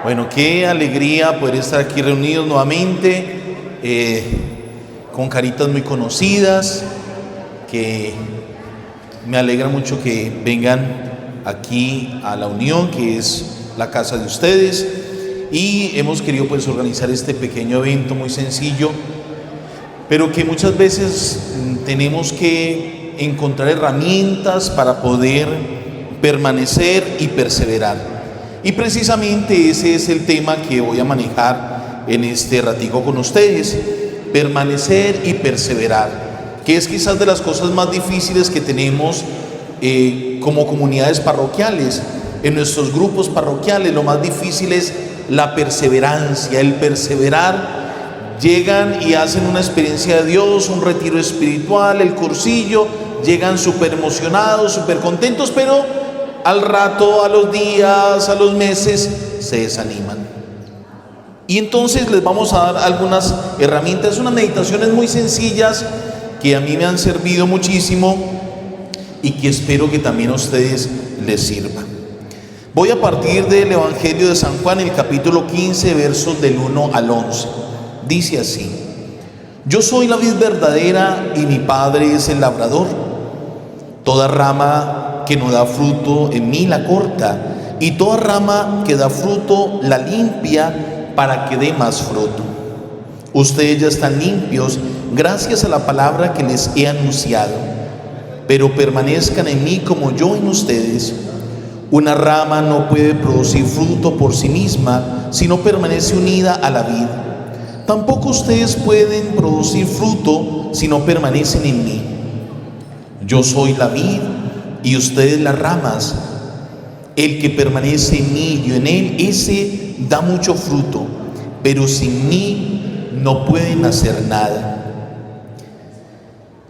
Bueno, qué alegría poder estar aquí reunidos nuevamente, con caritas muy conocidas, que me alegra mucho que vengan aquí a la Unión, que es la casa de ustedes, y hemos querido pues organizar este pequeño evento muy sencillo, pero que muchas veces tenemos que encontrar herramientas para poder permanecer y perseverar. Y precisamente ese es el tema que voy a manejar en este ratico con ustedes: permanecer y perseverar, que es quizás de las cosas más difíciles que tenemos como comunidades parroquiales. En nuestros grupos parroquiales lo más difícil es la perseverancia, el perseverar. Llegan y hacen una experiencia de Dios, un retiro espiritual, el cursillo, llegan súper emocionados, súper contentos, pero al rato, a los días, a los meses, se desaniman. Y entonces les vamos a dar algunas herramientas, unas meditaciones muy sencillas que a mí me han servido muchísimo y que espero que también a ustedes les sirva. Voy a partir del Evangelio de San Juan, el capítulo 15, versos del 1 al 11. Dice así: Yo soy la vid verdadera y mi Padre es el labrador. Toda rama que no da fruto en mí la corta, y toda rama que da fruto la limpia para que dé más fruto. Ustedes ya están limpios gracias a la palabra que les he anunciado, pero permanezcan en mí como yo en ustedes. Una rama no puede producir fruto por sí misma si no permanece unida a la vid. Tampoco ustedes pueden producir fruto si no permanecen en mí. Yo soy la vid y ustedes las ramas. El que permanece en mí y yo en él, ese da mucho fruto, pero sin mí no pueden hacer nada.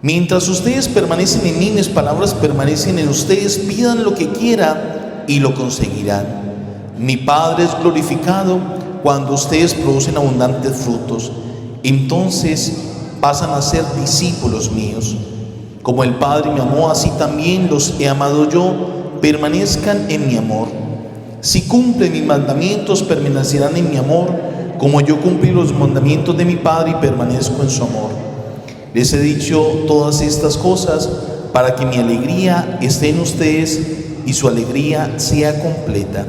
Mientras ustedes permanecen en mí, mis palabras permanecen en ustedes, pidan lo que quieran y lo conseguirán. Mi Padre es glorificado cuando ustedes producen abundantes frutos. Entonces pasan a ser discípulos míos. Como el Padre me amó, así también los he amado yo. Permanezcan en mi amor. Si cumplen mis mandamientos, permanecerán en mi amor, como yo cumplí los mandamientos de mi Padre y permanezco en su amor. Les he dicho todas estas cosas para que mi alegría esté en ustedes y su alegría sea completa.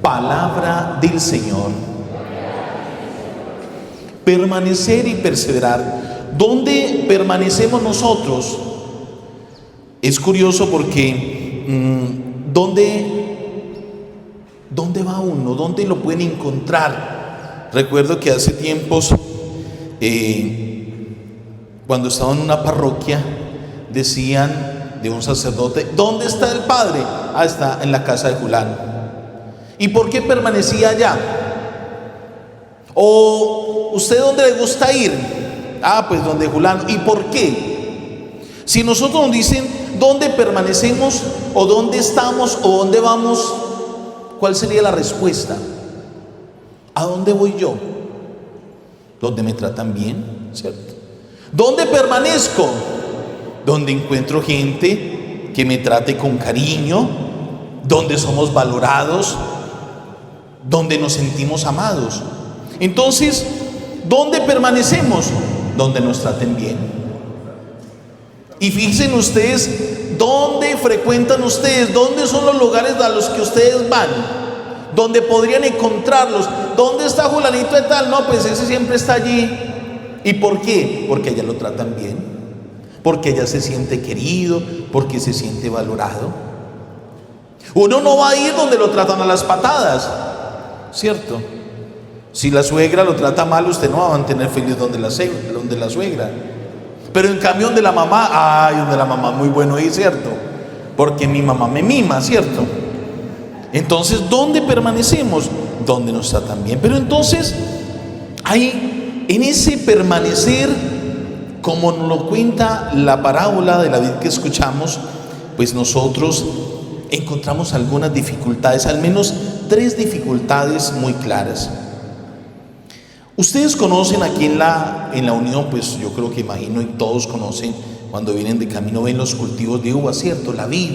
Palabra del Señor. Permanecer y perseverar. ¿Dónde permanecemos nosotros? Es curioso porque ¿dónde va uno? ¿Dónde lo pueden encontrar? Recuerdo que hace tiempos, cuando estaba en una parroquia, decían de un sacerdote: ¿dónde está el padre? Ah, está en la casa de Julano. ¿Y por qué permanecía allá? ¿O usted dónde le gusta ir? Ah, pues donde Julano. ¿Y por qué? Si nosotros nos dicen dónde permanecemos, o dónde estamos, o dónde vamos, ¿cuál sería la respuesta? ¿A dónde voy yo? ¿Dónde me tratan bien? ¿Cierto? ¿Dónde permanezco? Donde encuentro gente que me trate con cariño, donde somos valorados, donde nos sentimos amados. Entonces, ¿dónde permanecemos? Donde nos traten bien. Y fíjense ustedes, ¿dónde frecuentan ustedes? ¿Dónde son los lugares a los que ustedes van? ¿Dónde podrían encontrarlos? ¿Dónde está Julanito de tal? No, pues ese siempre está allí. ¿Y por qué? Porque allá lo tratan bien, porque allá se siente querido, porque se siente valorado. Uno no va a ir donde lo tratan a las patadas, ¿cierto? Si la suegra lo trata mal, usted no va a mantener feliz donde la suegra. Pero en cambio donde la mamá, donde la mamá muy bueno ir, ¿cierto? Porque mi mamá me mima, ¿cierto? Entonces, ¿dónde permanecemos? Donde nos tratan bien. Pero entonces, ahí, en ese permanecer, como nos lo cuenta la parábola de la vid que escuchamos, pues nosotros encontramos algunas dificultades, al menos 3 dificultades muy claras. Ustedes conocen aquí en la Unión, pues yo creo que imagino y todos conocen, cuando vienen de camino ven los cultivos de uva, ¿cierto? La vid.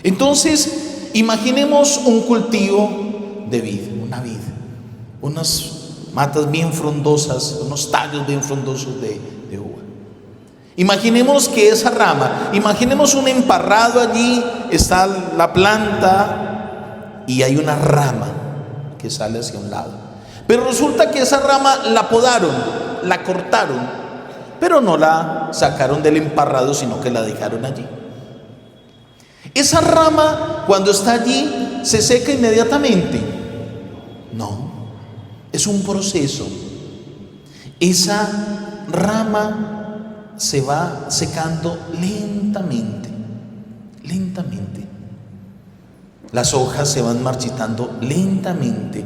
Entonces, imaginemos un cultivo de vid, una vid, unas matas bien frondosas, unos tallos bien frondosos de uva. Imaginemos que esa rama, imaginemos un emparrado allí, está la planta y hay una rama que sale hacia un lado. Pero resulta que esa rama la podaron, la cortaron, pero no la sacaron del emparrado, sino que la dejaron allí. Esa rama, cuando está allí, ¿se seca inmediatamente? No, es un proceso. Esa rama se va secando lentamente, lentamente. Las hojas se van marchitando lentamente.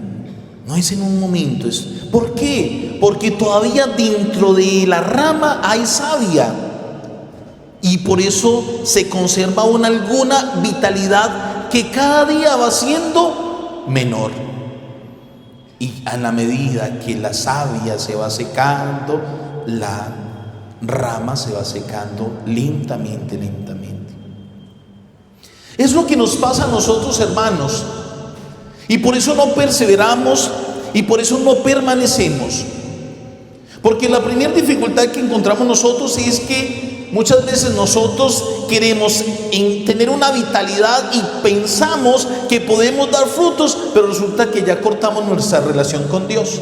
No es en un momento. ¿Por qué? Porque todavía dentro de la rama hay savia. Y por eso se conserva aún alguna vitalidad que cada día va siendo menor. Y a la medida que la savia se va secando, la rama se va secando lentamente, lentamente. Es lo que nos pasa a nosotros, hermanos. Y por eso no perseveramos y por eso no permanecemos. Porque la primera dificultad que encontramos nosotros es que muchas veces nosotros queremos tener una vitalidad y pensamos que podemos dar frutos, pero resulta que ya cortamos nuestra relación con Dios.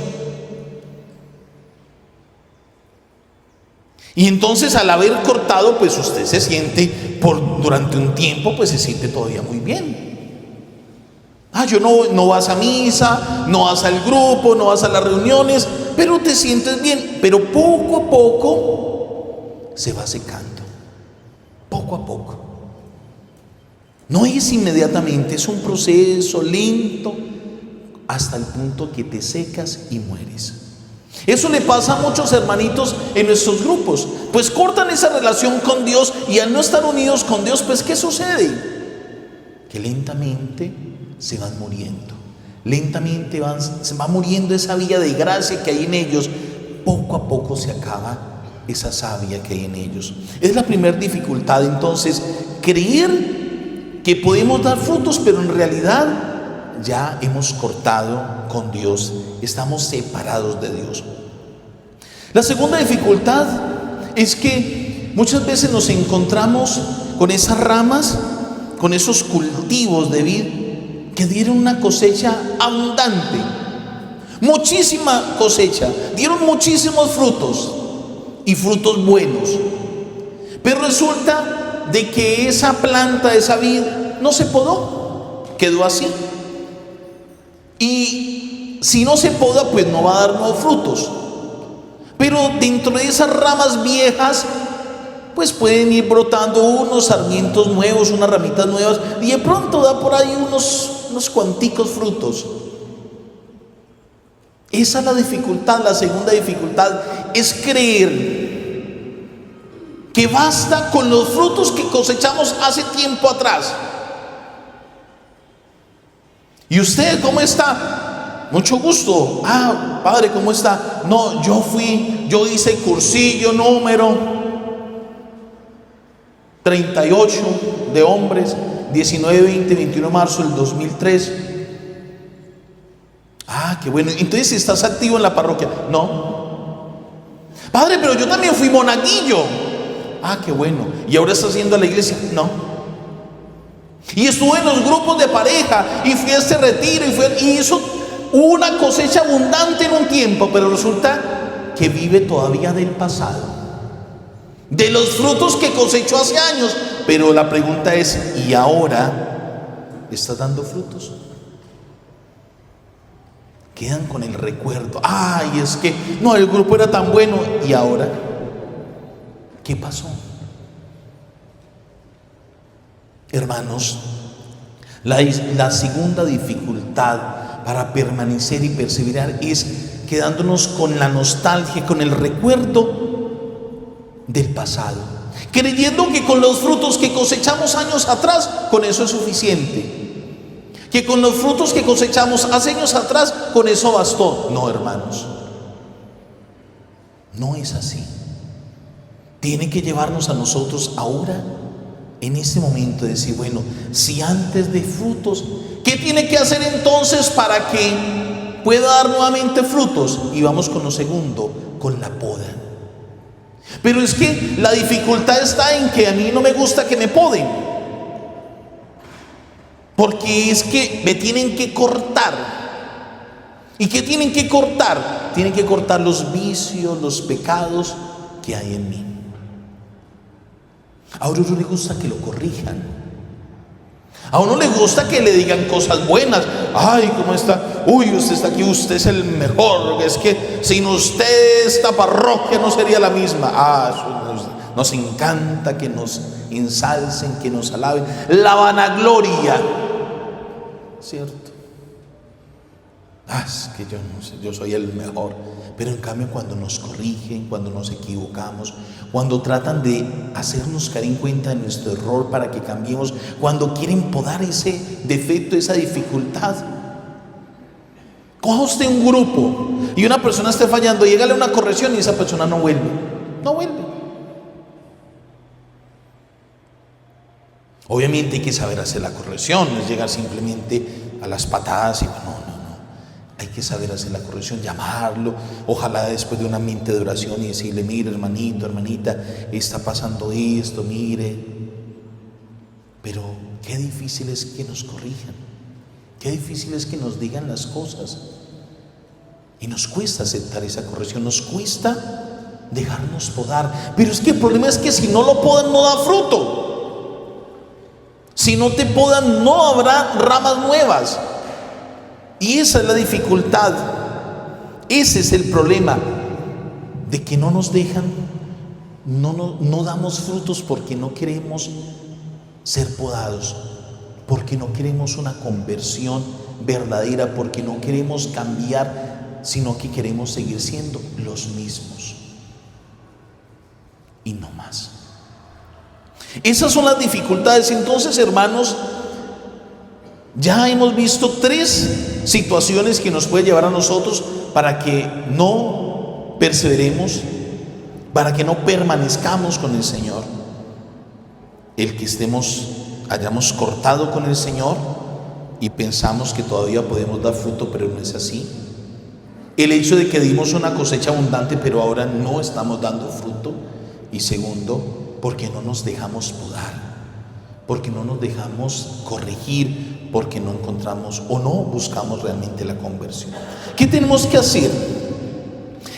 Y entonces al haber cortado, pues usted se siente durante un tiempo, pues se siente todavía muy bien. No vas a misa, no vas al grupo, no vas a las reuniones, pero te sientes bien. Pero poco a poco se va secando, poco a poco. No es inmediatamente, es un proceso lento hasta el punto que te secas y mueres. Eso le pasa a muchos hermanitos en nuestros grupos, pues cortan esa relación con Dios y al no estar unidos con Dios, pues ¿qué sucede? Que lentamente se van muriendo, lentamente se va muriendo esa vía de gracia que hay en ellos. Poco a poco se acaba esa savia que hay en ellos. Es la primera dificultad, entonces, creer que podemos dar frutos, pero en realidad ya hemos cortado con Dios, estamos separados de Dios. La segunda dificultad es que muchas veces nos encontramos con esas ramas, con esos cultivos de vid que dieron una cosecha abundante, muchísima cosecha, dieron muchísimos frutos y frutos buenos, pero resulta de que esa planta, esa vid, no se podó, quedó así. Y si no se poda, pues no va a dar nuevos frutos. Pero dentro de esas ramas viejas, pues pueden ir brotando unos sarmientos nuevos, unas ramitas nuevas, y de pronto da por ahí unos cuanticos frutos. Esa es la dificultad. La segunda dificultad es creer que basta con los frutos que cosechamos hace tiempo atrás. ¿Y usted cómo está? Mucho gusto. Padre, ¿cómo está? No, yo hice cursillo número 38 de hombres, 19, 20, 21 de marzo del 2003. Qué bueno. Entonces, ¿estás activo en la parroquia? No. Padre, pero yo también fui monaguillo. Qué bueno. ¿Y ahora estás yendo a la iglesia? No. Y estuve en los grupos de pareja y fui a este retiro y hizo una cosecha abundante en un tiempo, pero resulta que vive todavía del pasado, de los frutos que cosechó hace años. Pero la pregunta es, ¿y ahora está dando frutos? Quedan con el recuerdo. Es que no, el grupo era tan bueno. ¿Y ahora qué pasó? Hermanos, la segunda dificultad para permanecer y perseverar es quedándonos con la nostalgia, con el recuerdo del pasado, creyendo que con los frutos que cosechamos años atrás, con eso es suficiente, que con los frutos que cosechamos hace años atrás, con eso bastó. No, hermanos, no es así. Tiene que llevarnos a nosotros ahora, en ese momento, de decir, bueno, si antes de frutos, ¿qué tiene que hacer entonces para que pueda dar nuevamente frutos. Y vamos con lo segundo, con la poda. Pero es que la dificultad está en que a mí no me gusta que me poden, porque es que me tienen que cortar. ¿Y qué tienen que cortar? Tienen que cortar los vicios, los pecados que hay en mí. A uno no le gusta que lo corrijan. A uno le gusta que le digan cosas buenas. Ay, ¿cómo está? Uy, usted está aquí, usted es el mejor. Es que sin usted esta parroquia no sería la misma. Nos encanta que nos ensalcen, que nos alaben. La vanagloria, ¿cierto? Es que yo no sé, yo soy el mejor. Pero en cambio, cuando nos corrigen, cuando nos equivocamos, cuando tratan de hacernos caer en cuenta de nuestro error para que cambiemos, cuando quieren podar ese defecto, esa dificultad. Coja usted un grupo y una persona esté fallando, llégale una corrección y esa persona no vuelve. Obviamente hay que saber hacer la corrección, no es llegar simplemente a las patadas y no. Hay que saber hacer la corrección, llamarlo, ojalá después de un ambiente de oración y decirle: mire, hermanito, hermanita, está pasando esto, mire. Pero qué difícil es que nos corrijan, qué difícil es que nos digan las cosas. Y nos cuesta aceptar esa corrección, nos cuesta dejarnos podar. Pero es que el problema es que si no lo podan, no da fruto. Si no te podan, no habrá ramas nuevas. Y esa es la dificultad, ese es el problema, de que no nos dejan, no damos frutos porque no queremos ser podados, porque no queremos una conversión verdadera, porque no queremos cambiar, sino que queremos seguir siendo los mismos y no más. Esas son las dificultades. Entonces, hermanos, ya hemos visto 3 situaciones que nos puede llevar a nosotros para que no perseveremos, para que no permanezcamos con el Señor. El que hayamos cortado con el Señor y pensamos que todavía podemos dar fruto, pero no es así. El hecho de que dimos una cosecha abundante, pero ahora no estamos dando fruto. Y segundo, porque no nos dejamos podar, porque no nos dejamos corregir, porque no encontramos o no buscamos realmente la conversión. ¿Qué tenemos que hacer?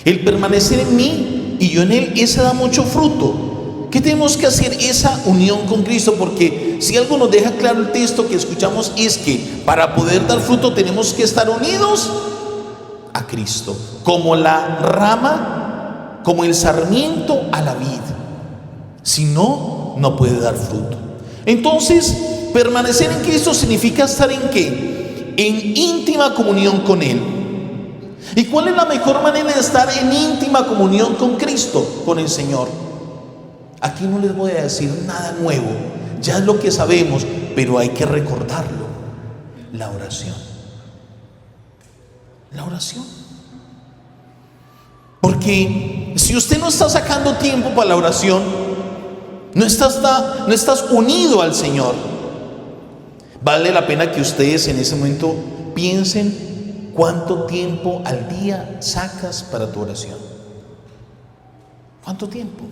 El permanecer en mí y yo en él, ese da mucho fruto. ¿Qué tenemos que hacer? Esa unión con Cristo, porque si algo nos deja claro el texto que escuchamos es que para poder dar fruto tenemos que estar unidos a Cristo, como la rama, como el sarmiento a la vid. Si no, no puede dar fruto. Entonces, permanecer en Cristo significa estar ¿en qué? En íntima comunión con Él. ¿Y cuál es la mejor manera de estar en íntima comunión con Cristo, con el Señor? Aquí no les voy a decir nada nuevo, ya es lo que sabemos, pero hay que recordarlo. La oración. La oración. Porque si usted no está sacando tiempo para la oración, no estás unido al Señor. Vale la pena que ustedes en ese momento piensen cuánto tiempo al día sacas para tu oración. ¿Cuánto tiempo?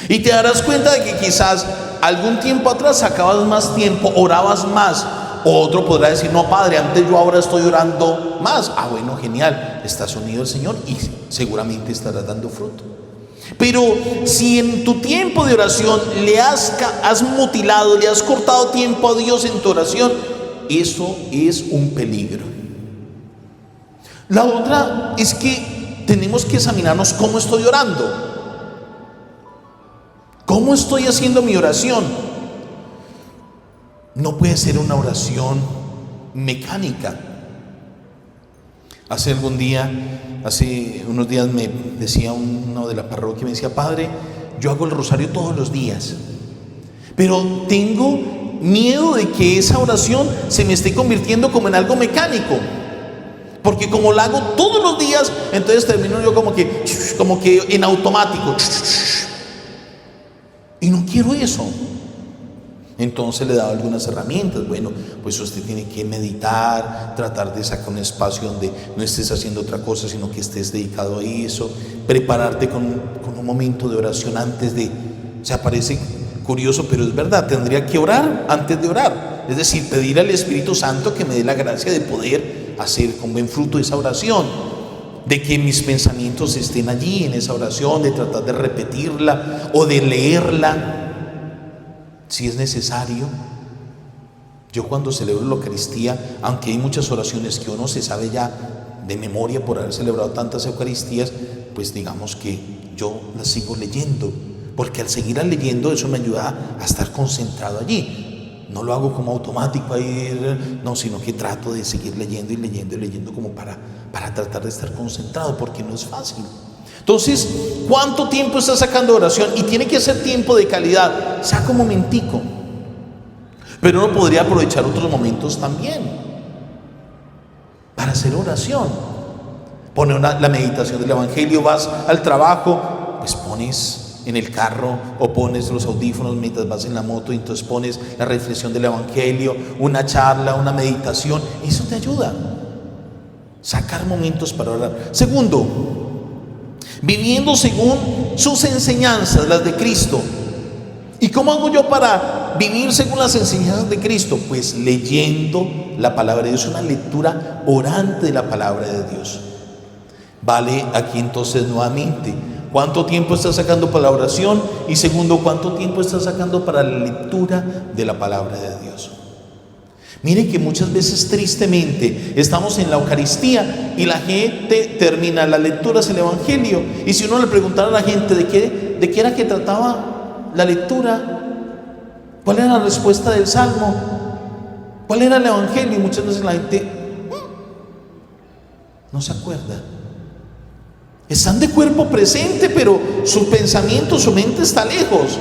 Y te darás cuenta de que quizás algún tiempo atrás sacabas más tiempo, orabas más. O otro podrá decir: no, padre, antes yo ahora estoy orando más. Bueno, genial, estás unido al Señor y seguramente estarás dando fruto. Pero si en tu tiempo de oración le has mutilado, le has cortado tiempo a Dios en tu oración, eso es un peligro. La otra es que tenemos que examinarnos cómo estoy orando, cómo estoy haciendo mi oración. No puede ser una oración mecánica. Hace unos días me decía uno de la parroquia, me decía: padre, yo hago el rosario todos los días, pero tengo miedo de que esa oración se me esté convirtiendo como en algo mecánico, porque como la hago todos los días, entonces termino yo como que en automático, y no quiero eso. Entonces le daba algunas herramientas. Bueno, pues usted tiene que meditar, tratar de sacar un espacio donde no estés haciendo otra cosa, sino que estés dedicado a eso, prepararte con un momento de oración antes de... O sea, parece curioso, pero es verdad, tendría que orar antes de orar. Es decir, pedir al Espíritu Santo que me dé la gracia de poder hacer con buen fruto esa oración, de que mis pensamientos estén allí en esa oración, de tratar de repetirla o de leerla si es necesario. Yo cuando celebro la Eucaristía, aunque hay muchas oraciones que uno se sabe ya de memoria por haber celebrado tantas Eucaristías, pues digamos que yo las sigo leyendo, porque al seguirlas leyendo eso me ayuda a estar concentrado allí. No lo hago como automático ahí, no, sino que trato de seguir leyendo y leyendo y leyendo como para tratar de estar concentrado, porque no es fácil. Entonces, ¿cuánto tiempo está sacando de oración? Y tiene que ser tiempo de calidad. Saca un momentico, pero uno podría aprovechar otros momentos también para hacer oración. Pone la meditación del Evangelio, vas al trabajo, pues pones en el carro o pones los audífonos mientras vas en la moto, y entonces pones la reflexión del Evangelio, una charla, una meditación. Eso te ayuda. Sacar momentos para orar. Segundo, viviendo según sus enseñanzas, las de Cristo. ¿Y cómo hago yo para vivir según las enseñanzas de Cristo? Pues leyendo la palabra de Dios, una lectura orante de la palabra de Dios. Vale, aquí entonces nuevamente, ¿cuánto tiempo estás sacando para la oración? Y segundo, ¿cuánto tiempo estás sacando para la lectura de la palabra de Dios? Mire que muchas veces tristemente estamos en la Eucaristía y la gente termina la lectura del Evangelio, y si uno le preguntara a la gente de qué era que trataba la lectura, cuál era la respuesta del Salmo, cuál era el Evangelio, y muchas veces la gente no se acuerda. Están de cuerpo presente, pero su pensamiento, su mente está lejos.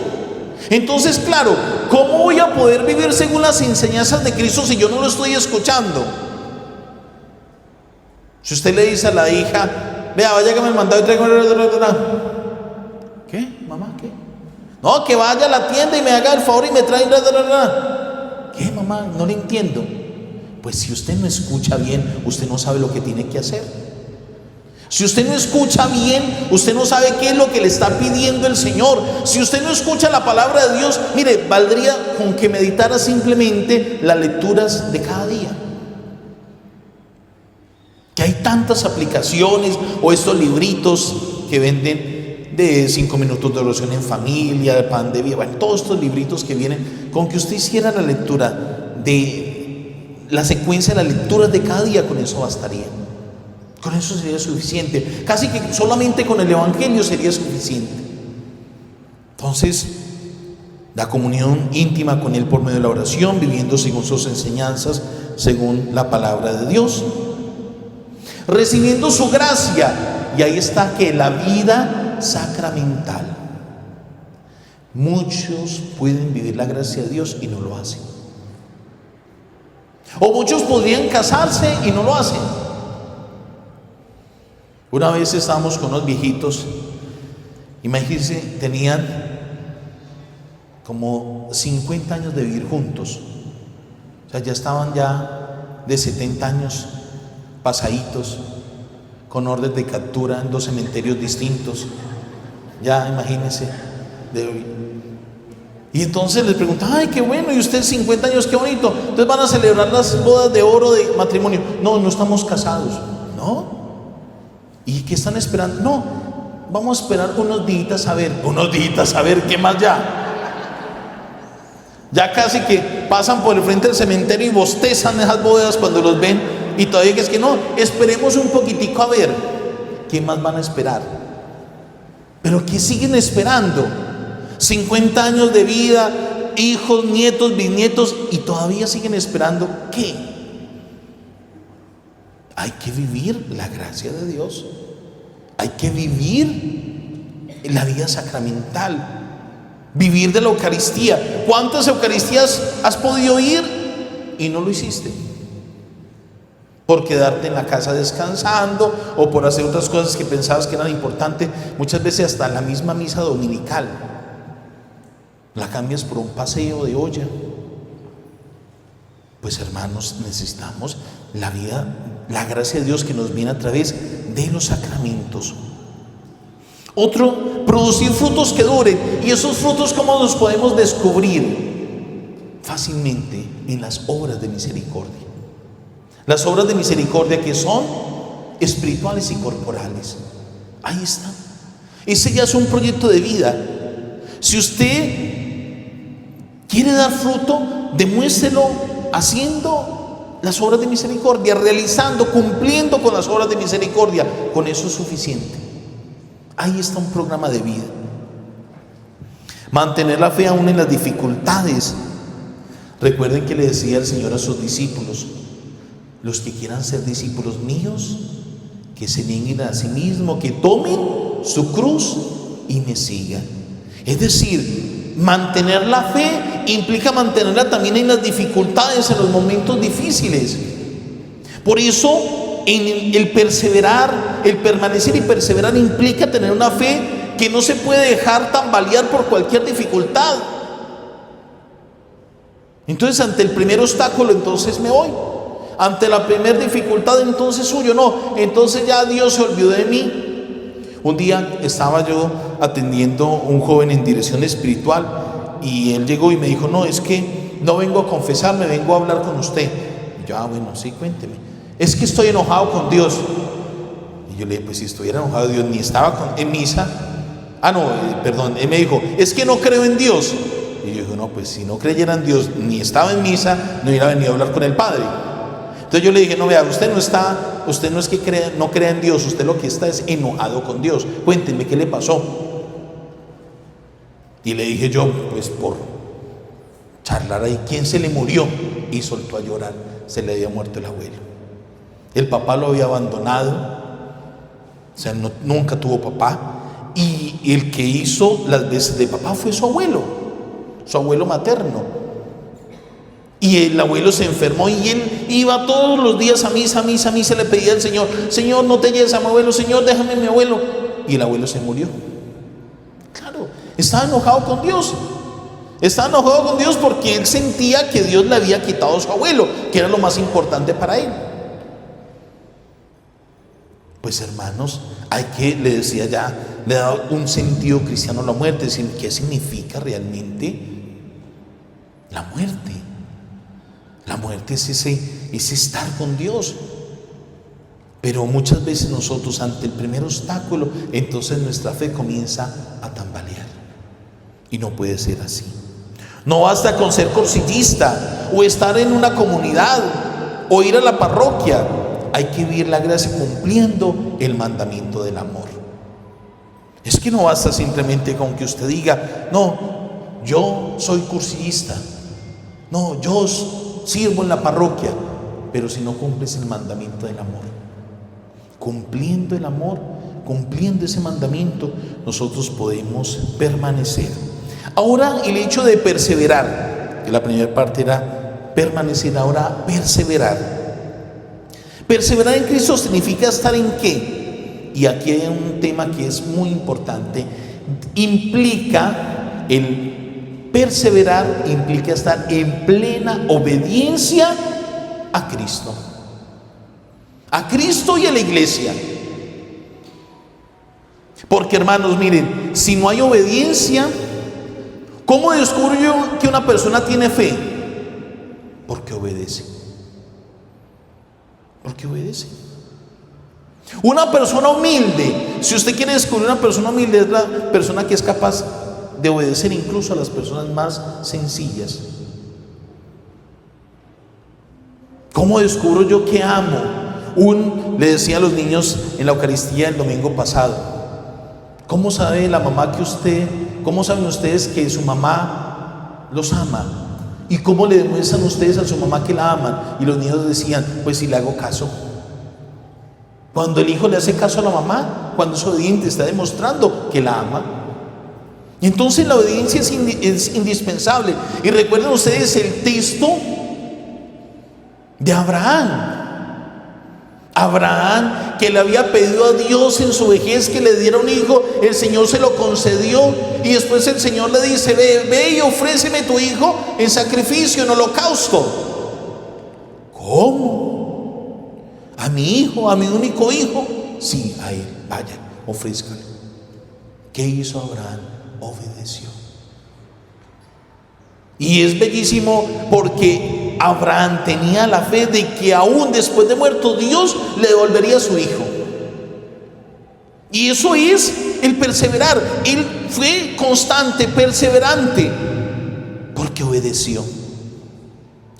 Entonces, claro, ¿cómo voy a poder vivir según las enseñanzas de Cristo si yo no lo estoy escuchando? Si usted le dice a la hija, vea, vaya que me mandó y traigo... ¿Qué? ¿Mamá? ¿Qué? No, que vaya a la tienda y me haga el favor y me trae... ¿Qué, mamá? No le entiendo. Pues si usted no escucha bien, usted no sabe lo que tiene que hacer. Si usted no escucha bien, usted no sabe qué es lo que le está pidiendo el Señor. Si usted no escucha la palabra de Dios, mire, valdría con que meditara simplemente las lecturas de cada día. Que hay tantas aplicaciones o estos libritos que venden de 5 minutos de oración en familia, de pan de vida, bueno, todos estos libritos que vienen, con que usted hiciera la lectura de la secuencia de las lecturas de cada día, con eso bastaría. Con eso sería suficiente. Casi que solamente con el Evangelio sería suficiente. Entonces, la comunión íntima con Él por medio de la oración, viviendo según sus enseñanzas, según la palabra de Dios, recibiendo su gracia. Y ahí está que la vida sacramental. Muchos pueden vivir la gracia de Dios y no lo hacen. O muchos podrían casarse y no lo hacen. Una vez estábamos con unos viejitos, imagínense, tenían como 50 años de vivir juntos. O sea, ya estaban ya de 70 años pasaditos, con orden de captura en 2 cementerios distintos. Ya imagínense. Y entonces les preguntan, ay, qué bueno, y ustedes 50 años, qué bonito. Entonces van a celebrar las bodas de oro de matrimonio. No, no estamos casados. No. ¿Y qué están esperando? No, vamos a esperar unos días a ver. Unos días a ver, ¿qué más ya? Ya casi que pasan por el frente del cementerio y bostezan esas bodas cuando los ven. Y todavía que es que no, esperemos un poquitico a ver. ¿Qué más van a esperar? ¿Pero qué siguen esperando? 50 años de vida, hijos, nietos, bisnietos, y todavía siguen esperando. ¿Qué? Hay que vivir la gracia de Dios. Hay que vivir la vida sacramental. Vivir de la Eucaristía. ¿Cuántas Eucaristías has podido ir y no lo hiciste? Por quedarte en la casa descansando o por hacer otras cosas que pensabas que eran importantes. Muchas veces hasta la misma misa dominical la cambias por un paseo de olla. Pues hermanos, necesitamos la vida, la gracia de Dios que nos viene a través de los sacramentos. Otro, producir frutos que duren. ¿Y esos frutos cómo los podemos descubrir? Fácilmente en las obras de misericordia. Las obras de misericordia que son espirituales y corporales. Ahí está. Ese ya es un proyecto de vida. Si usted quiere dar fruto, demuéstrelo haciendo las obras de misericordia, realizando, cumpliendo con las obras de misericordia. Con eso es suficiente. Ahí está un programa de vida. Mantener la fe aún en las dificultades. Recuerden que le decía el Señor a sus discípulos: los que quieran ser discípulos míos, que se nieguen a sí mismos, que tomen su cruz y me sigan. Es decir, mantener la fe implica mantenerla también en las dificultades, en los momentos difíciles. Por eso, en el perseverar, el permanecer y perseverar implica tener una fe que no se puede dejar tambalear por cualquier dificultad. Entonces, ante el primer obstáculo, entonces me voy. Ante la primera dificultad, entonces huyo. No, entonces ya Dios se olvidó de mí. Un día estaba yo atendiendo a un joven en dirección espiritual y él llegó y me dijo: no, es que no vengo a confesarme, vengo a hablar con usted. Y yo: bueno, sí, cuénteme. Es que estoy enojado con Dios. Y yo le dije: pues si estuviera enojado Dios, ni estaba en misa. Perdón, él me dijo: es que no creo en Dios. Y yo dije: no, pues si no creyera en Dios, ni estaba en misa, no hubiera venido a hablar con el Padre. Entonces yo le dije: no, vea, usted no es que no crea en Dios, usted lo que está es enojado con Dios. Cuéntenme qué le pasó. Y le dije yo, pues por charlar ahí, ¿quién se le murió? Y soltó a llorar. Se le había muerto el abuelo. El papá lo había abandonado, o sea, nunca tuvo papá. Y el que hizo las veces de papá fue su abuelo materno. Y el abuelo se enfermó y él iba todos los días a misa, le pedía al Señor: Señor, no te lleves a mi abuelo, Señor, déjame a mi abuelo. Y el abuelo se murió. Claro, estaba enojado con Dios. Estaba enojado con Dios porque él sentía que Dios le había quitado a su abuelo, que era lo más importante para él. Pues hermanos, le decía ya, le da un sentido cristiano a la muerte. Es decir, ¿qué significa realmente la muerte? La muerte es ese estar con Dios. Pero muchas veces nosotros, ante el primer obstáculo, entonces nuestra fe comienza a tambalear. Y no puede ser así. No basta con ser cursillista o estar en una comunidad o ir a la parroquia. Hay que vivir la gracia cumpliendo el mandamiento del amor. Es que no basta simplemente con que usted diga: no, yo soy cursillista, no, yo sirvo en la parroquia. Pero si no cumples el mandamiento del amor, cumpliendo el amor, cumpliendo ese mandamiento, nosotros podemos permanecer. Ahora, el hecho de perseverar, que la primera parte era permanecer, ahora perseverar. Perseverar en Cristo significa estar ¿en qué? Y aquí hay un tema que es muy importante. El perseverar implica estar en plena obediencia a Cristo. A Cristo y a la iglesia. Porque hermanos, miren, si no hay obediencia, ¿cómo descubro yo que una persona tiene fe? Porque obedece. Porque obedece. Una persona humilde, si usted quiere descubrir una persona humilde, es la persona que es capaz de obedecer incluso a las personas más sencillas. ¿Cómo descubro yo que amo? Le decía a los niños en la Eucaristía el domingo pasado: ¿cómo sabe la mamá cómo saben ustedes que su mamá los ama? ¿Y cómo le demuestran ustedes a su mamá que la aman? Y los niños decían: pues si le hago caso. Cuando el hijo le hace caso a la mamá, cuando es obediente, está demostrando que la ama. Y entonces la obediencia es indispensable. Y recuerden ustedes el texto de Abraham. Abraham, que le había pedido a Dios en su vejez que le diera un hijo, el Señor se lo concedió. Y después el Señor le dice: ve y ofréceme tu hijo en sacrificio, en holocausto. ¿Cómo? ¿A mi hijo, a mi único hijo? Sí, a él, vaya, ofrézcalo. ¿Qué hizo Abraham? Obedeció. Y es bellísimo porque Abraham tenía la fe de que aún después de muerto Dios le devolvería a su hijo. Y eso es el perseverar. Él fue constante, perseverante, porque obedeció.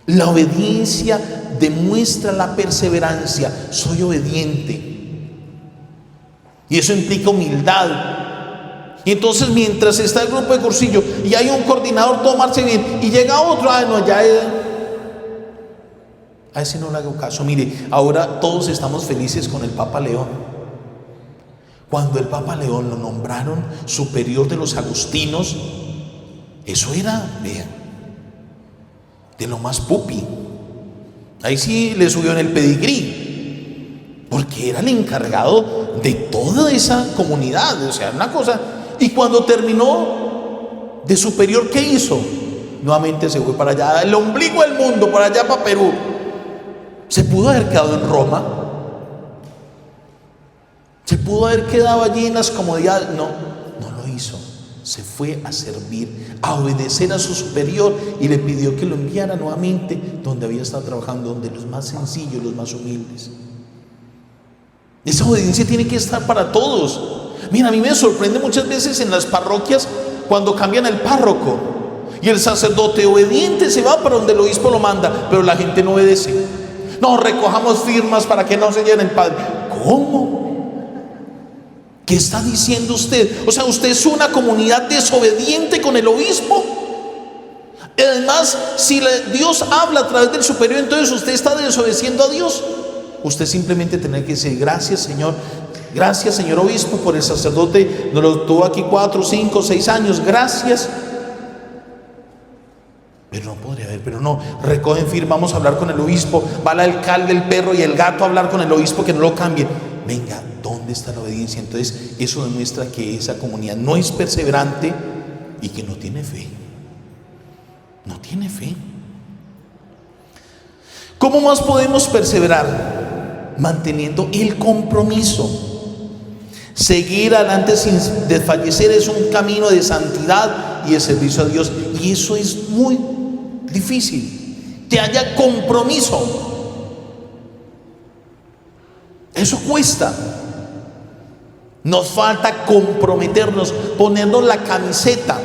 La obediencia demuestra la perseverancia. Soy obediente. Y eso implica humildad. Y entonces mientras está el grupo de cursillo y hay un coordinador, todo marcha bien, y llega otro, no, ya a ese no le hago caso. Mire, ahora todos estamos felices con el Papa León. Cuando el Papa León lo nombraron superior de los agustinos, eso era, vean, de lo más pupi. Ahí sí le subió en el pedigrí, porque era el encargado de toda esa comunidad. O sea, una cosa. Y cuando terminó de superior, ¿qué hizo? Nuevamente se fue para allá, el ombligo del mundo, para allá, para Perú. Se pudo haber quedado en Roma, se pudo haber quedado allí en las comodidades. No lo hizo. Se fue a servir, a obedecer a su superior, y le pidió que lo enviara nuevamente donde había estado trabajando, donde los más sencillos, los más humildes. Esa obediencia tiene que estar para todos. Mira, a mí me sorprende muchas veces en las parroquias cuando cambian el párroco y el sacerdote obediente se va para donde el obispo lo manda, pero la gente no obedece. No, recojamos firmas para que no se llene el padre. ¿Cómo? ¿Qué está diciendo usted? O sea, usted es una comunidad desobediente con el obispo. Además, si Dios habla a través del superior, entonces usted está desobedeciendo a Dios. Usted simplemente tiene que decir: gracias, Señor. Gracias, señor obispo, por el sacerdote. Nos lo tuvo aquí 4, 5, 6 años. Gracias. Pero no podría haber, pero no. Recogen firma, vamos a hablar con el obispo. Va el alcalde, el perro y el gato a hablar con el obispo que no lo cambie. Venga, ¿dónde está la obediencia? Entonces, eso demuestra que esa comunidad no es perseverante y que no tiene fe. No tiene fe. ¿Cómo más podemos perseverar? Manteniendo el compromiso. Seguir adelante sin desfallecer es un camino de santidad y de servicio a Dios, y eso es muy difícil. Que haya compromiso, eso cuesta. Nos falta comprometernos, ponernos la camiseta.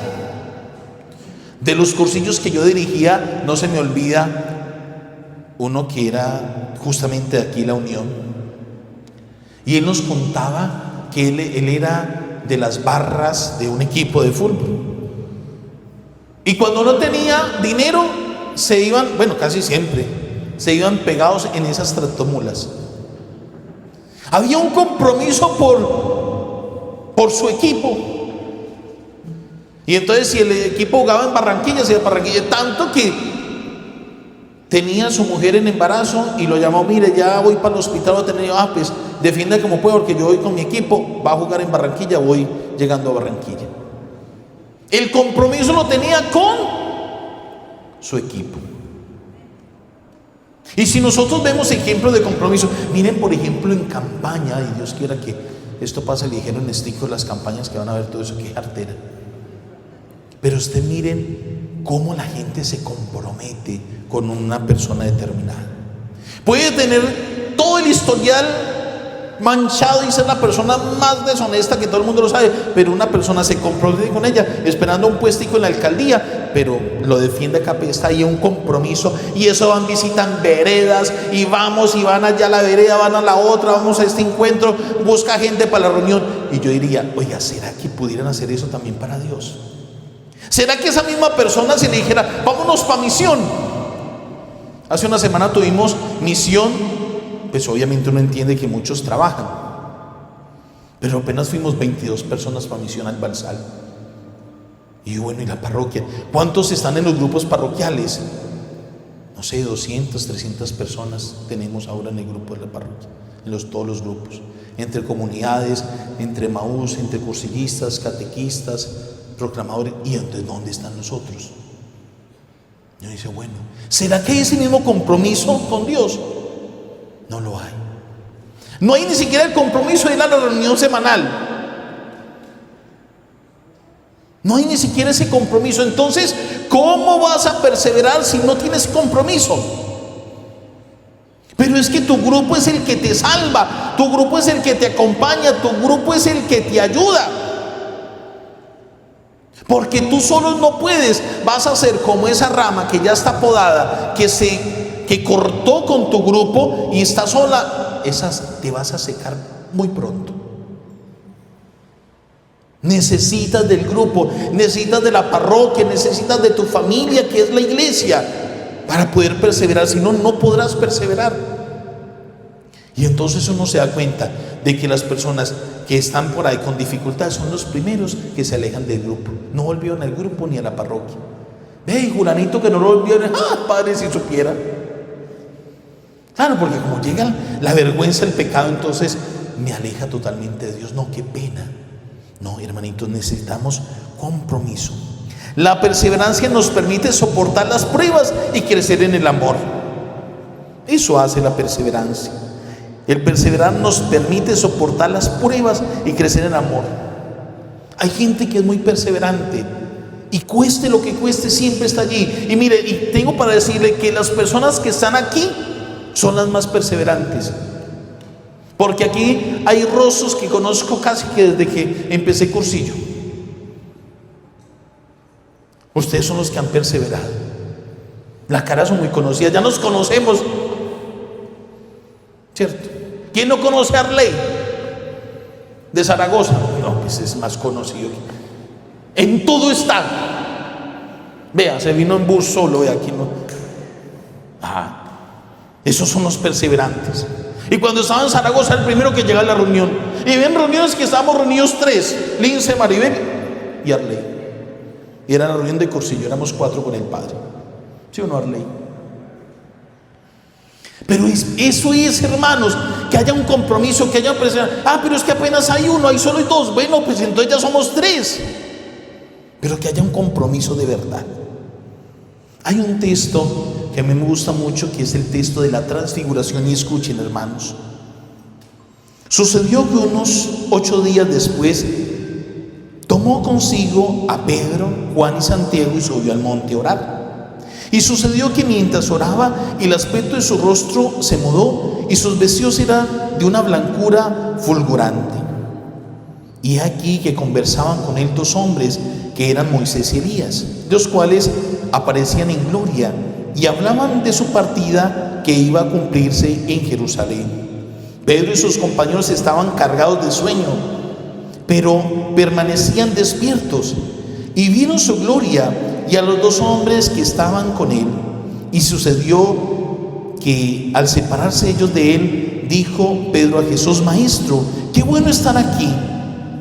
De los cursillos que yo dirigía, no se me olvida uno que era justamente de aquí, La Unión, y él nos contaba que él era de las barras de un equipo de fútbol, y cuando no tenía dinero se iban, bueno, casi siempre se iban pegados en esas tractomulas. Había un compromiso por su equipo, y entonces si el equipo jugaba en Barranquilla, se iba a Barranquilla, tanto que tenía a su mujer en embarazo y lo llamó: mire, ya voy para el hospital, voy a tener. Pues defienda como pueda, porque yo voy con mi equipo, va a jugar en Barranquilla, voy llegando a Barranquilla. El compromiso lo tenía con su equipo. Y si nosotros vemos ejemplos de compromiso, miren por ejemplo en campaña, y Dios quiera que esto pase ligero en Estico, las campañas que van a ver todo eso, que es artera. Pero usted miren cómo la gente se compromete con una persona determinada. Puede tener todo el historial manchado y ser la persona más deshonesta que todo el mundo lo sabe, pero una persona se compromete con ella esperando un puestico en la alcaldía, pero lo defiende acá, está ahí un compromiso, y eso van, visitan veredas y vamos y van allá a la vereda, van a la otra, vamos a este encuentro, busca gente para la reunión. Y yo diría: oiga, ¿será que pudieran hacer eso también para Dios? ¿Será que esa misma persona, si le dijera: vámonos para misión? Hace una semana tuvimos misión, pues obviamente uno entiende que muchos trabajan, pero apenas fuimos 22 personas para misión al Balsal. Y bueno, ¿y la parroquia? ¿Cuántos están en los grupos parroquiales? No sé, 200, 300 personas tenemos ahora en el grupo de la parroquia, todos los grupos, entre comunidades, entre Maús, entre cursillistas, catequistas, proclamadores. ¿Y entonces dónde están nosotros? Y uno dice, bueno, ¿será que hay ese mismo compromiso con Dios? No lo hay. No hay ni siquiera el compromiso de ir a la reunión semanal. No hay ni siquiera ese compromiso. Entonces, ¿cómo vas a perseverar si no tienes compromiso? Pero es que tu grupo es el que te salva, tu grupo es el que te acompaña, tu grupo es el que te ayuda. Porque tú solo no puedes. Vas a ser como esa rama que ya está podada, que cortó con tu grupo y está sola. Esas te vas a secar muy pronto. Necesitas del grupo, necesitas de la parroquia, necesitas de tu familia, que es la iglesia, para poder perseverar. Si no, no podrás perseverar. Y entonces uno se da cuenta de que las personas que están por ahí con dificultades son los primeros que se alejan del grupo. No volvieron al grupo ni a la parroquia. Ve, Julanito que no lo volvieron. Padre, si supiera. Claro, porque como llega la vergüenza, el pecado, entonces me aleja totalmente de Dios. No, qué pena. No, hermanitos, necesitamos compromiso. La perseverancia nos permite soportar las pruebas y crecer en el amor. Eso hace la perseverancia. El perseverar nos permite soportar las pruebas y crecer en amor. Hay gente que es muy perseverante y cueste lo que cueste, siempre está allí. Y mire, y tengo para decirle que las personas que están aquí son las más perseverantes. Porque aquí hay rostros que conozco casi que desde que empecé cursillo. Ustedes son los que han perseverado. Las caras son muy conocidas, ya nos conocemos, ¿cierto? ¿Quién no conoce a Arley de Zaragoza? No, pues es más conocido. En todo está. Vea, se vino en bus solo, vea, aquí no. Esos son los perseverantes. Y cuando estaba en Zaragoza, el primero que llega a la reunión. Y ven reuniones que estábamos reunidos 3: Lince, Maribel y Arley. Y era la reunión de cursillo, éramos 4 con el padre. ¿Sí o no, Arley? Pero eso es, hermanos, que haya un compromiso, que haya una perseverancia. Pero es que apenas hay uno, hay solo 2. Bueno, pues entonces ya somos 3. Pero que haya un compromiso de verdad. Hay un texto que a mí me gusta mucho, que es el texto de la transfiguración, y escuchen, hermanos. Sucedió que unos 8 días después tomó consigo a Pedro, Juan y Santiago y subió al monte a orar. Y sucedió que mientras oraba, el aspecto de su rostro se mudó y sus vestidos eran de una blancura fulgurante. Y aquí que conversaban con él 2 hombres que eran Moisés y Elías, los cuales aparecían en gloria y hablaban de su partida que iba a cumplirse en Jerusalén. Pedro y sus compañeros estaban cargados de sueño, pero permanecían despiertos y vieron su gloria y a los 2 hombres que estaban con él. Y sucedió que al separarse ellos de él, dijo Pedro a Jesús: Maestro, qué bueno estar aquí.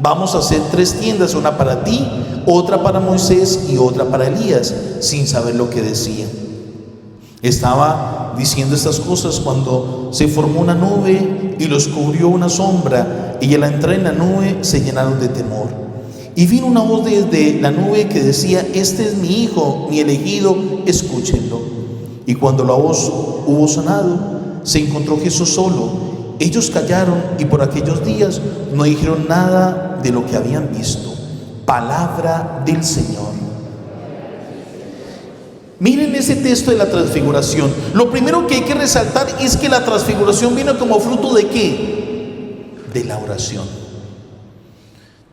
Vamos a hacer 3 tiendas, una para ti, otra para Moisés y otra para Elías, sin saber lo que decían. Estaba diciendo estas cosas cuando se formó una nube y los cubrió una sombra, y al entrar en la nube se llenaron de temor. Y vino una voz desde la nube que decía: Este es mi hijo, mi elegido, escúchenlo. Y cuando la voz hubo sonado, se encontró Jesús solo. Ellos callaron y por aquellos días no dijeron nada de lo que habían visto. Palabra del Señor. Miren ese texto de la transfiguración. Lo primero que hay que resaltar es que la transfiguración vino como fruto ¿de qué? De la oración.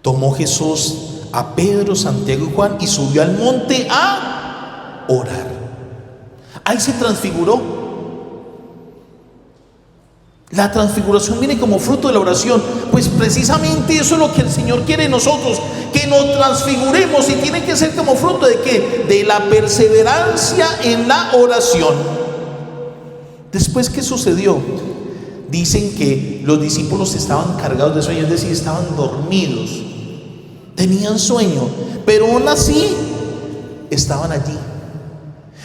Tomó Jesús a Pedro, Santiago y Juan y subió al monte a orar. Ahí se transfiguró. La transfiguración viene como fruto de la oración. Pues precisamente eso es lo que el Señor quiere de nosotros, que nos transfiguremos, y tiene que ser como fruto ¿de qué? De la perseverancia en la oración. Después, ¿qué sucedió? Dicen que los discípulos estaban cargados de sueño, es decir, estaban dormidos, tenían sueño, pero aún así estaban allí.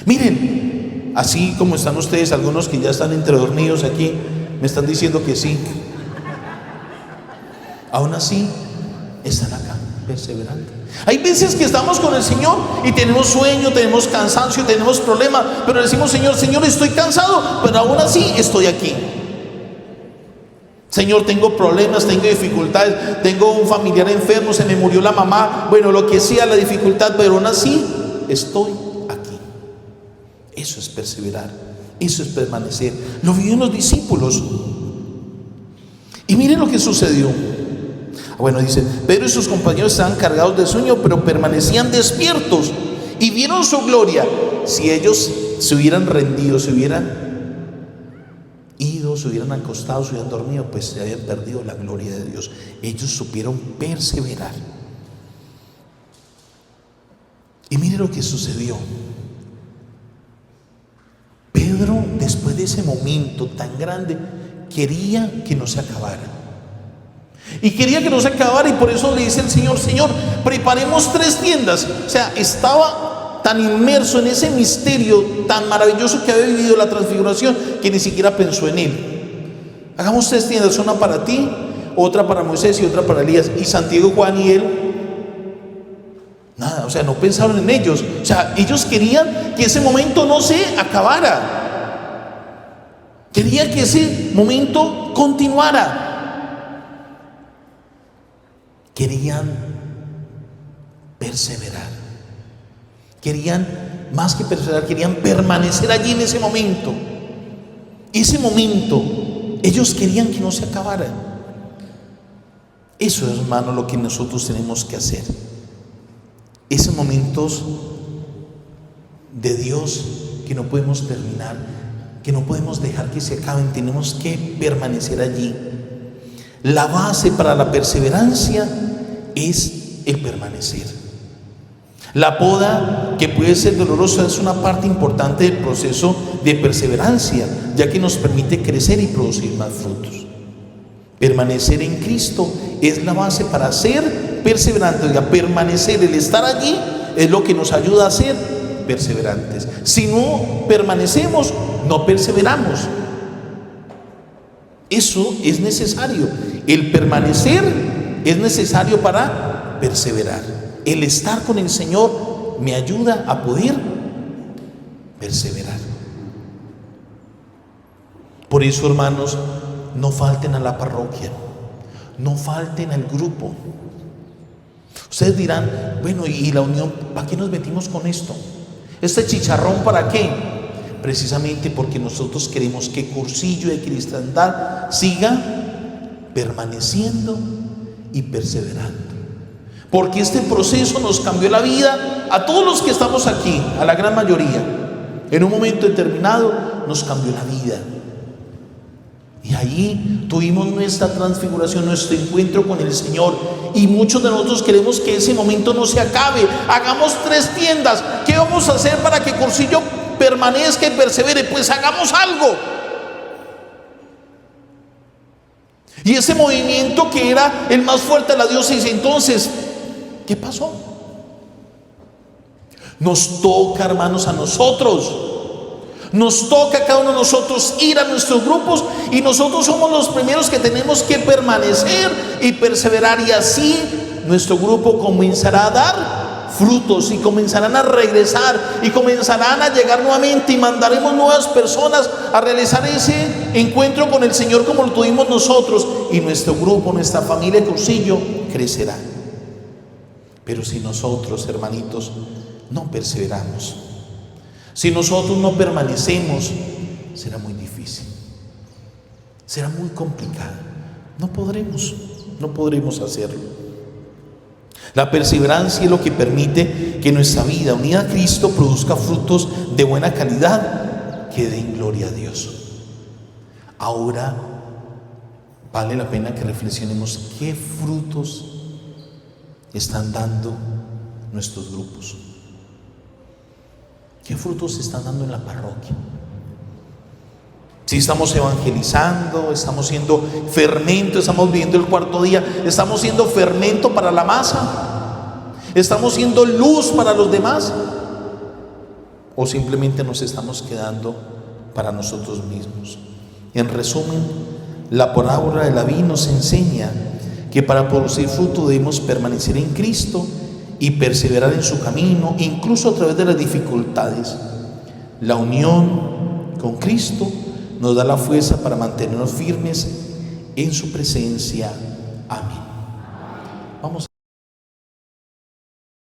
Miren, así como están ustedes, algunos que ya están entre dormidos aquí, me están diciendo que sí. Aún así, están acá, perseverando. Hay veces que estamos con el Señor y tenemos sueño, tenemos cansancio, tenemos problemas, pero decimos: Señor, estoy cansado, pero aún así estoy aquí. Señor, tengo problemas, tengo dificultades, tengo un familiar enfermo, se me murió la mamá, bueno, lo que sea la dificultad, pero aún así estoy aquí. Eso es perseverar, eso es permanecer. Lo vieron los discípulos. Y miren lo que sucedió. Bueno, dice: Pedro y sus compañeros estaban cargados de sueño, pero permanecían despiertos y vieron su gloria. Si ellos se hubieran rendido, se hubieran ido, se hubieran acostado, se hubieran dormido, pues se habían perdido la gloria de Dios. Ellos supieron perseverar. Y mire lo que sucedió. Pedro, después de ese momento tan grande, quería que no se acabara. Y quería que no se acabara, y por eso le dice el Señor: Señor, preparemos 3 tiendas. O sea, estaba tan inmerso en ese misterio tan maravilloso que había vivido la transfiguración, que ni siquiera pensó en él. Hagamos 3 tiendas, una para ti, otra para Moisés y otra para Elías. Y Santiago, Juan y él, nada, o sea, no pensaron en ellos. O sea, ellos querían que ese momento no se acabara. Quería que ese momento continuara. Querían perseverar. Querían, más que perseverar, querían permanecer allí en ese momento. Ese momento, ellos querían que no se acabara. Eso es, hermano, lo que nosotros tenemos que hacer. Esos momentos de Dios que no podemos terminar, que no podemos dejar que se acaben, tenemos que permanecer allí. La base para la perseverancia es el permanecer. La poda, que puede ser dolorosa, es una parte importante del proceso de perseverancia, ya que nos permite crecer y producir más frutos. Permanecer en Cristo es la base para ser perseverante. Oiga, permanecer, el estar allí, es lo que nos ayuda a ser perseverantes. Si no permanecemos, no perseveramos. Eso es necesario. El permanecer es necesario para perseverar. El estar con el Señor me ayuda a poder perseverar. Por eso, hermanos, no falten a la parroquia, no falten al grupo. Ustedes dirán: bueno, ¿y la unión? ¿Para qué nos metimos con esto? ¿Este chicharrón para qué? Precisamente porque nosotros queremos que Cursillo de Cristiandad siga permaneciendo y perseverando. Porque este proceso nos cambió la vida a todos los que estamos aquí, a la gran mayoría. En un momento determinado nos cambió la vida. Y ahí tuvimos nuestra transfiguración, nuestro encuentro con el Señor. Y muchos de nosotros queremos que ese momento no se acabe. Hagamos 3 tiendas. ¿Qué vamos a hacer para que Cursillo permanezca y persevere? Pues hagamos algo. Y ese movimiento que era el más fuerte de la diócesis, entonces, ¿qué pasó? Nos toca, hermanos, a nosotros. Nos toca a cada uno de nosotros ir a nuestros grupos, y nosotros somos los primeros que tenemos que permanecer y perseverar, y así nuestro grupo comenzará a dar frutos y comenzarán a regresar y comenzarán a llegar nuevamente, y mandaremos nuevas personas a realizar ese encuentro con el Señor como lo tuvimos nosotros, y nuestro grupo, nuestra familia Cursillo crecerá. Pero si nosotros, hermanitos, no perseveramos, si nosotros no permanecemos, será muy difícil, será muy complicado. No podremos hacerlo. La perseverancia es lo que permite que nuestra vida unida a Cristo produzca frutos de buena calidad que den gloria a Dios. Ahora vale la pena que reflexionemos qué frutos están dando nuestros grupos. ¿Qué frutos se están dando en la parroquia? Si estamos evangelizando, estamos siendo fermento, estamos viviendo el 4.º día, estamos siendo fermento para la masa, estamos siendo luz para los demás, o simplemente nos estamos quedando para nosotros mismos. En resumen, la parábola de la vid nos enseña que para producir fruto debemos permanecer en Cristo y perseverar en su camino, incluso a través de las dificultades. La unión con Cristo nos da la fuerza para mantenernos firmes en su presencia. Amén. Vamos